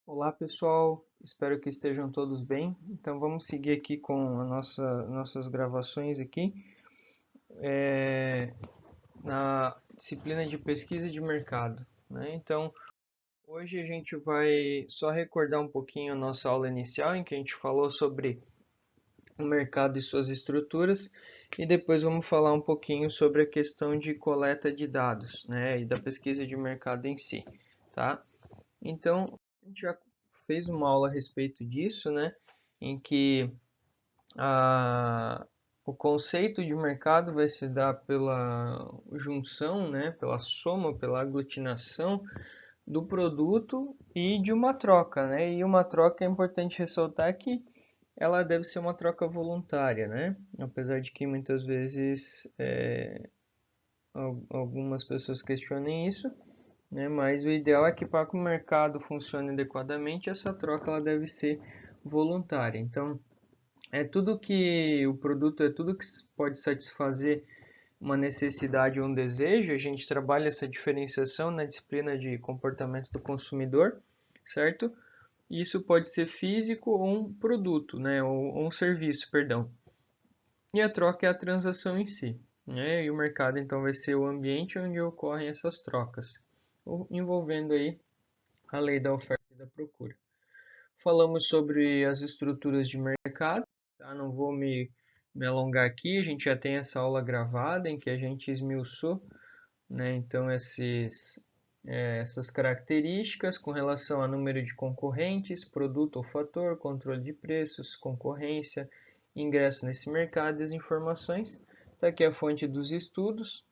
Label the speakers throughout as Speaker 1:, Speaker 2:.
Speaker 1: Olá pessoal, espero que estejam todos bem. Então vamos seguir aqui com nossas gravações aqui na disciplina de pesquisa de mercado, né? Então hoje a gente vai só recordar um pouquinho a nossa aula inicial em que a gente falou sobre o mercado e suas estruturas e depois vamos falar um pouquinho sobre a questão de coleta de dados, né? E da pesquisa de mercado em si, tá? Então, a gente já fez uma aula a respeito disso, né? Em que o conceito de mercado vai se dar pela junção, né? Pela soma, pela aglutinação do produto e de uma troca, né? E uma troca é importante ressaltar que ela deve ser uma troca voluntária, né? Apesar de que muitas vezes algumas pessoas questionem isso, né? Mas o ideal é que para que o mercado funcione adequadamente, essa troca ela deve ser voluntária. Então, é tudo que o produto é tudo que pode satisfazer uma necessidade ou um desejo. A gente trabalha essa diferenciação na disciplina de comportamento do consumidor, certo? E isso pode ser físico ou um produto, né? Ou um serviço, perdão. E a troca é a transação em si, né? E o mercado então vai ser o ambiente onde ocorrem essas trocas, envolvendo aí a lei da oferta e da procura. Falamos sobre as estruturas de mercado, tá? Não vou me alongar aqui, a gente já tem essa aula gravada em que a gente esmiuçou, né? Então essas características com relação a número de concorrentes, produto ou fator, controle de preços, concorrência, ingresso nesse mercado e as informações. Está aqui a fonte dos estudos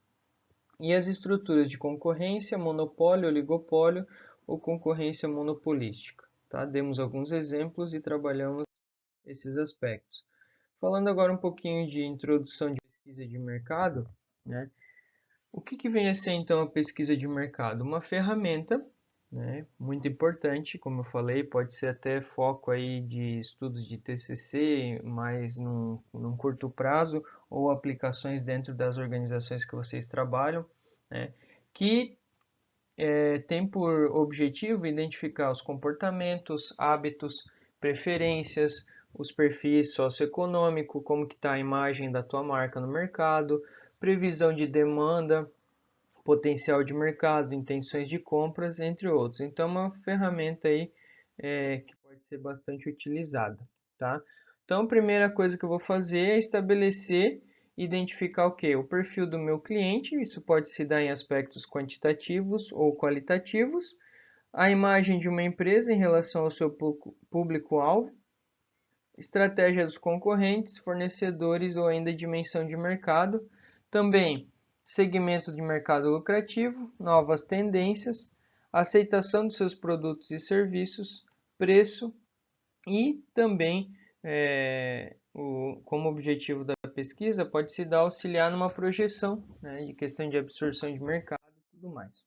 Speaker 1: e as estruturas de concorrência, monopólio, oligopólio ou concorrência monopolística. Tá? Demos alguns exemplos e trabalhamos esses aspectos. Falando agora um pouquinho de introdução de pesquisa de mercado, né? O que vem a ser então a pesquisa de mercado? Uma ferramenta, né, muito importante, como eu falei, pode ser até foco aí de estudos de TCC, mas num curto prazo, ou aplicações dentro das organizações que vocês trabalham, né, que tem por objetivo identificar os comportamentos, hábitos, preferências, os perfis socioeconômico, como que está a imagem da tua marca no mercado, previsão de demanda, potencial de mercado, intenções de compras, entre outros. Então, é uma ferramenta aí que pode ser bastante utilizada, tá? Então, a primeira coisa que eu vou fazer é estabelecer, identificar o que? O perfil do meu cliente, isso pode se dar em aspectos quantitativos ou qualitativos, a imagem de uma empresa em relação ao seu público-alvo, estratégia dos concorrentes, fornecedores ou ainda dimensão de mercado. Também segmento de mercado lucrativo, novas tendências, aceitação dos seus produtos e serviços, preço e também como objetivo da pesquisa pode se dar auxiliar numa projeção, né, de questão de absorção de mercado e tudo mais.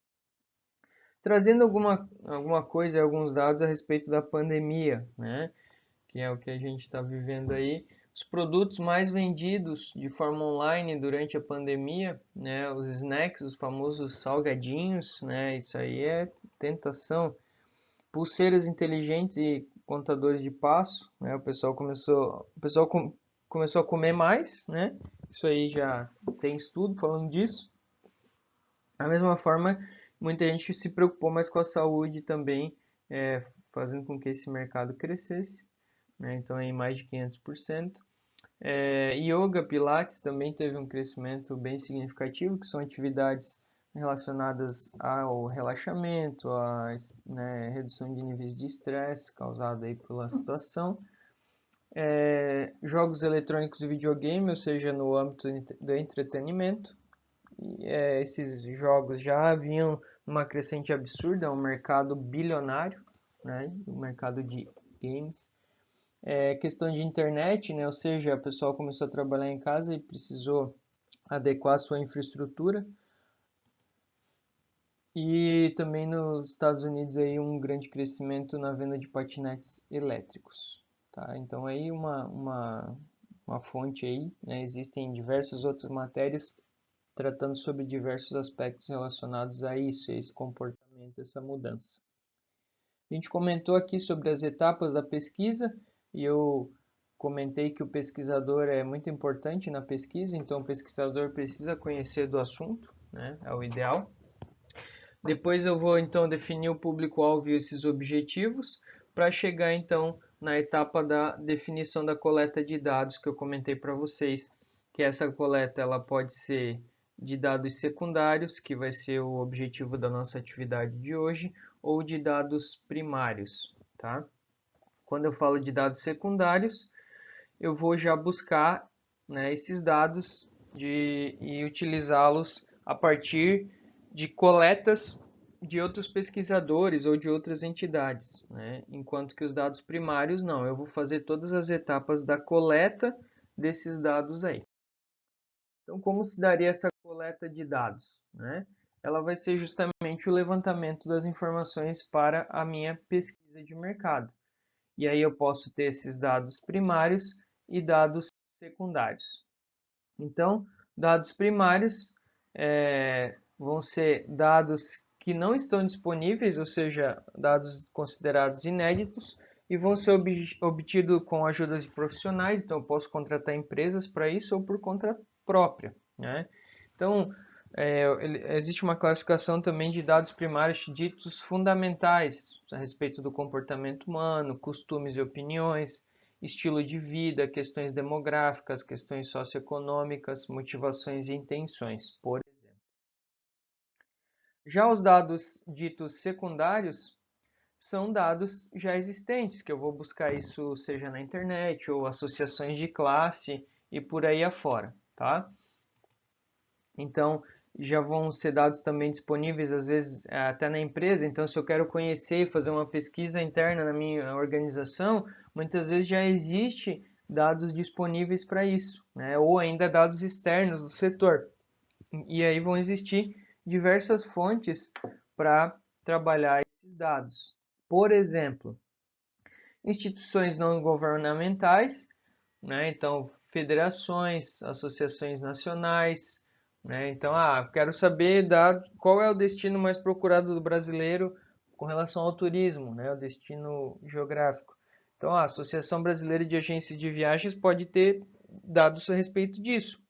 Speaker 1: Trazendo alguma coisa, alguns dados a respeito da pandemia, né? Que é o que a gente está vivendo aí. Os produtos mais vendidos de forma online durante a pandemia, né, os snacks, os famosos salgadinhos, né, isso aí é tentação. Pulseiras inteligentes e contadores de passo, né, começou a comer mais, né, isso aí já tem estudo falando disso. Da mesma forma, muita gente se preocupou mais com a saúde também, fazendo com que esse mercado crescesse, né? Então em mais de 500%. Yoga, Pilates também teve um crescimento bem significativo, que são atividades relacionadas ao relaxamento, à, né, redução de níveis de estresse causado aí pela situação. Jogos eletrônicos e videogame, ou seja, no âmbito do entretenimento. Esses jogos já vinham numa crescente absurda, um mercado bilionário, né, o mercado de games. Questão de internet, né? Ou seja, o pessoal começou a trabalhar em casa e precisou adequar a sua infraestrutura. E também nos Estados Unidos aí um grande crescimento na venda de patinetes elétricos, tá? Então aí uma fonte aí, né? Existem diversas outras matérias tratando sobre diversos aspectos relacionados a isso, a esse comportamento, essa mudança. A gente comentou aqui sobre as etapas da pesquisa e eu comentei que o pesquisador é muito importante na pesquisa, então o pesquisador precisa conhecer do assunto, né? É o ideal. Depois eu vou então definir o público-alvo e esses objetivos para chegar então na etapa da definição da coleta de dados que eu comentei para vocês, que essa coleta ela pode ser de dados secundários, que vai ser o objetivo da nossa atividade de hoje, ou de dados primários, tá? Quando eu falo de dados secundários, eu vou já buscar, né, esses dados e utilizá-los a partir de coletas de outros pesquisadores ou de outras entidades, né? Enquanto que os dados primários não, eu vou fazer todas as etapas da coleta desses dados aí. Então, como se daria essa coleta de dados, né? Ela vai ser justamente o levantamento das informações para a minha pesquisa de mercado. E aí eu posso ter esses dados primários e dados secundários. Então, dados primários vão ser dados que não estão disponíveis, ou seja, dados considerados inéditos, e vão ser obtidos com a ajuda de profissionais, então eu posso contratar empresas para isso ou por conta própria, né? Então, existe uma classificação também de dados primários ditos fundamentais a respeito do comportamento humano, costumes e opiniões, estilo de vida, questões demográficas, questões socioeconômicas, motivações e intenções, por exemplo. Já os dados ditos secundários são dados já existentes, que eu vou buscar isso seja na internet ou associações de classe e por aí afora, tá? Então, já vão ser dados também disponíveis, às vezes, até na empresa. Então, se eu quero conhecer e fazer uma pesquisa interna na minha organização, muitas vezes já existe dados disponíveis para isso, né? Ou ainda dados externos do setor. E aí vão existir diversas fontes para trabalhar esses dados. Por exemplo, instituições não governamentais, né? Então, federações, associações nacionais, né? Então, quero saber qual é o destino mais procurado do brasileiro com relação ao turismo, né? O destino geográfico. Então, a Associação Brasileira de Agências de Viagens pode ter dados a respeito disso.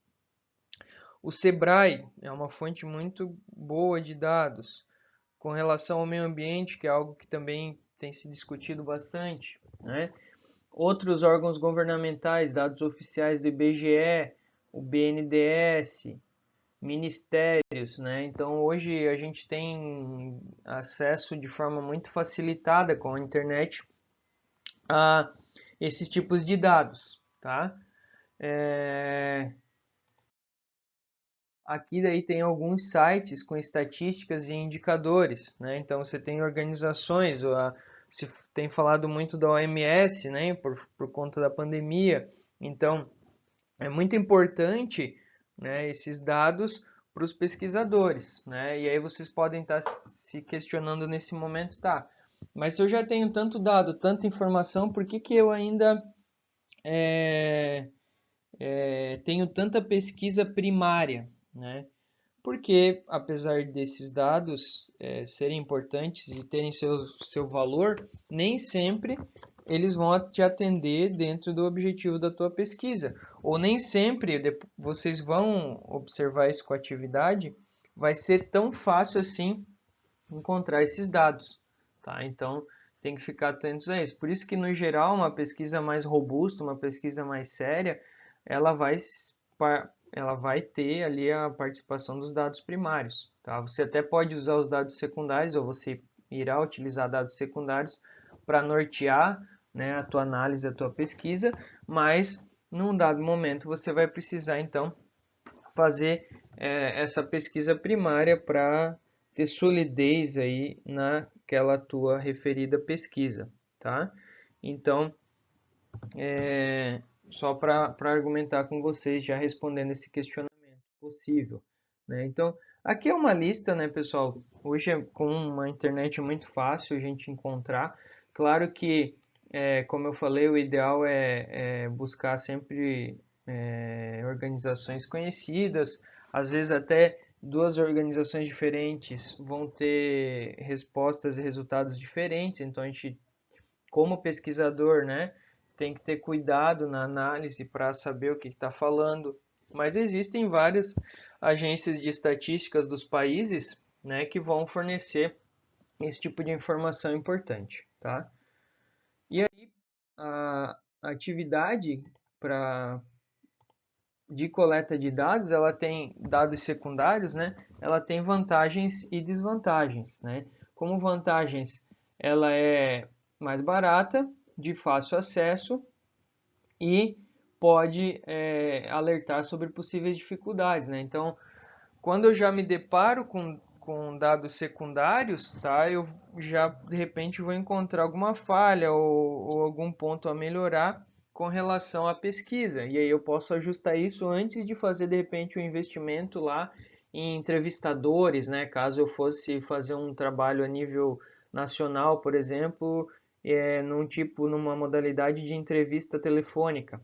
Speaker 1: O Sebrae é uma fonte muito boa de dados com relação ao meio ambiente, que é algo que também tem se discutido bastante, né? Outros órgãos governamentais, dados oficiais do IBGE, o BNDES, ministérios, né? Então hoje a gente tem acesso de forma muito facilitada com a internet a esses tipos de dados, tá? Aqui daí tem alguns sites com estatísticas e indicadores, né? Então você tem organizações, se tem falado muito da OMS, né? Por conta da pandemia. Então é muito importante, né, esses dados para os pesquisadores, né? E aí vocês podem estar se questionando nesse momento, tá? Mas se eu já tenho tanto dado, tanta informação, por que que eu ainda tenho tanta pesquisa primária, né? Porque, apesar desses dados serem importantes e terem seu valor, nem sempre eles vão te atender dentro do objetivo da tua pesquisa. Ou nem sempre vocês vão observar isso com atividade, vai ser tão fácil assim encontrar esses dados, tá? Então, tem que ficar atentos a isso. Por isso que, no geral, uma pesquisa mais robusta, uma pesquisa mais séria, ela vai ter ali a participação dos dados primários, tá? Você até pode usar os dados secundários, ou você irá utilizar dados secundários para nortear, né, a tua análise, a tua pesquisa, mas num dado momento você vai precisar então fazer essa pesquisa primária para ter solidez aí naquela tua referida pesquisa, tá? Então, só para argumentar com vocês, já respondendo esse questionamento possível, né? Então, aqui é uma lista, né, pessoal? Hoje, com uma internet é muito fácil a gente encontrar. Claro que, como eu falei, o ideal é buscar sempre organizações conhecidas, às vezes até duas organizações diferentes vão ter respostas e resultados diferentes, então a gente, como pesquisador, né, tem que ter cuidado na análise para saber o que está falando. Mas existem várias agências de estatísticas dos países, né, que vão fornecer esse tipo de informação importante, tá? E aí a atividade de coleta de dados, ela tem dados secundários, né? Ela tem vantagens e desvantagens, né? Como vantagens, ela é mais barata, de fácil acesso e pode alertar sobre possíveis dificuldades, né? Então, quando eu já me deparo com dados secundários, tá? Eu já de repente vou encontrar alguma falha ou algum ponto a melhorar com relação à pesquisa. E aí eu posso ajustar isso antes de fazer de repente um investimento lá em entrevistadores, né? Caso eu fosse fazer um trabalho a nível nacional, por exemplo, numa modalidade de entrevista telefônica,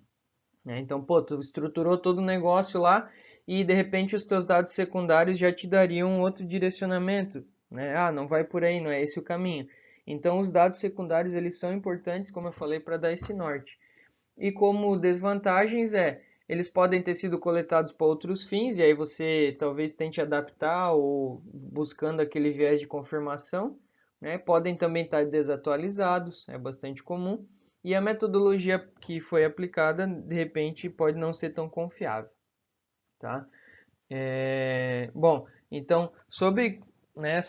Speaker 1: né? Então, pô, tu estruturou todo o negócio lá e de repente os teus dados secundários já te dariam um outro direcionamento, né? Ah, não vai por aí, não é esse o caminho. Então, os dados secundários eles são importantes, como eu falei, para dar esse norte. E como desvantagens eles podem ter sido coletados para outros fins e aí você talvez tente adaptar ou buscando aquele viés de confirmação, né? Podem também estar desatualizados, é bastante comum. E a metodologia que foi aplicada, de repente, pode não ser tão confiável, tá? Bom, então, sobre, né,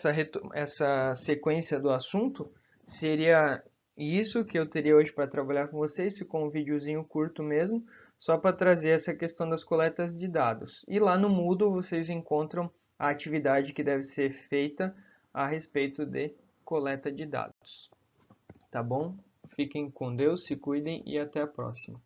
Speaker 1: essa sequência do assunto, seria isso que eu teria hoje para trabalhar com vocês, ficou um videozinho curto mesmo, só para trazer essa questão das coletas de dados. E lá no Moodle vocês encontram a atividade que deve ser feita a respeito de coleta de dados. Tá bom? Fiquem com Deus, se cuidem e até a próxima.